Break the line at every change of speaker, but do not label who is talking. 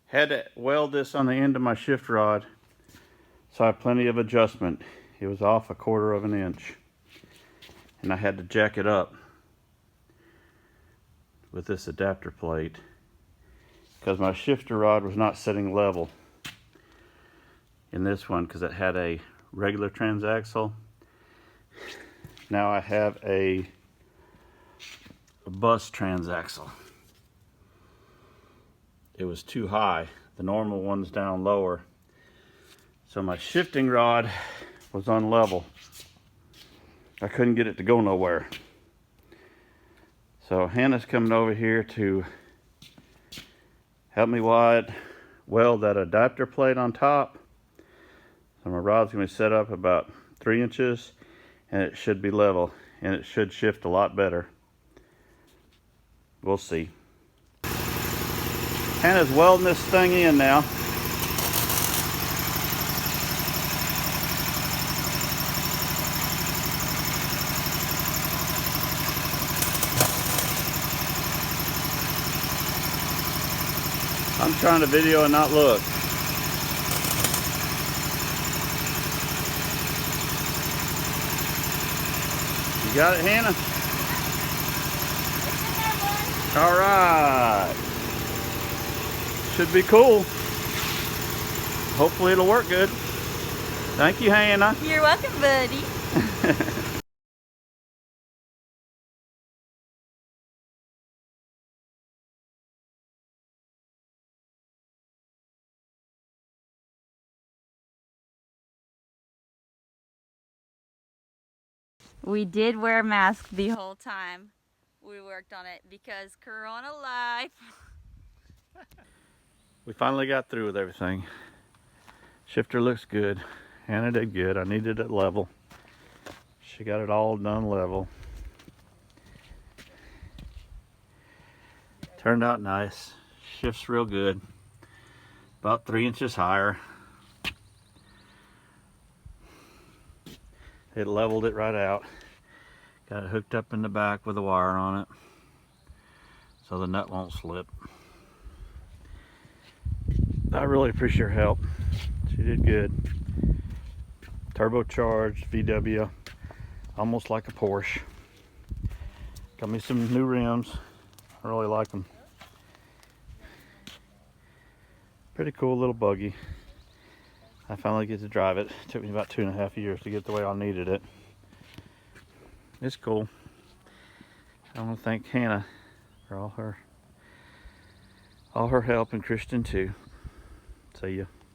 Had to weld this on the end of my shift rod, so I have plenty of adjustment. It was off 1/4 of an inch, and I had to jack it up with this adapter plate because my shifter rod was not setting level in this one because it had a regular transaxle. Now I have a bus transaxle. It was too high. The normal one's down lower. So my shifting rod was unlevel. I couldn't get it to go nowhere. So Hannah's coming over here to help me weld that adapter plate on top. So my rod's gonna be set up about 3 inches and it should be level and it should shift a lot better. We'll see. Hannah's welding this thing in now. I'm trying to video and not look. You got it, Hannah? All right. Should be cool. Hopefully it'll work good. Thank you, Hannah.
You're welcome, buddy. We did wear a mask the whole time we worked on it because Corona life.
We finally got through with everything. Shifter looks good. Hannah did good. I needed it level. She got it all done level. Turned out nice. Shifts real good. About 3 inches higher. It leveled it right out. Got it hooked up in the back with a wire on it so the nut won't slip. I really appreciate your help. She did good. Turbocharged VW, almost like a Porsche. Got me some new rims. I really like them. Pretty cool little buggy. I finally get to drive it. It took me about 2.5 years to get the way I needed it. It's cool. I want to thank Hannah for all her help, and Christian too. See ya.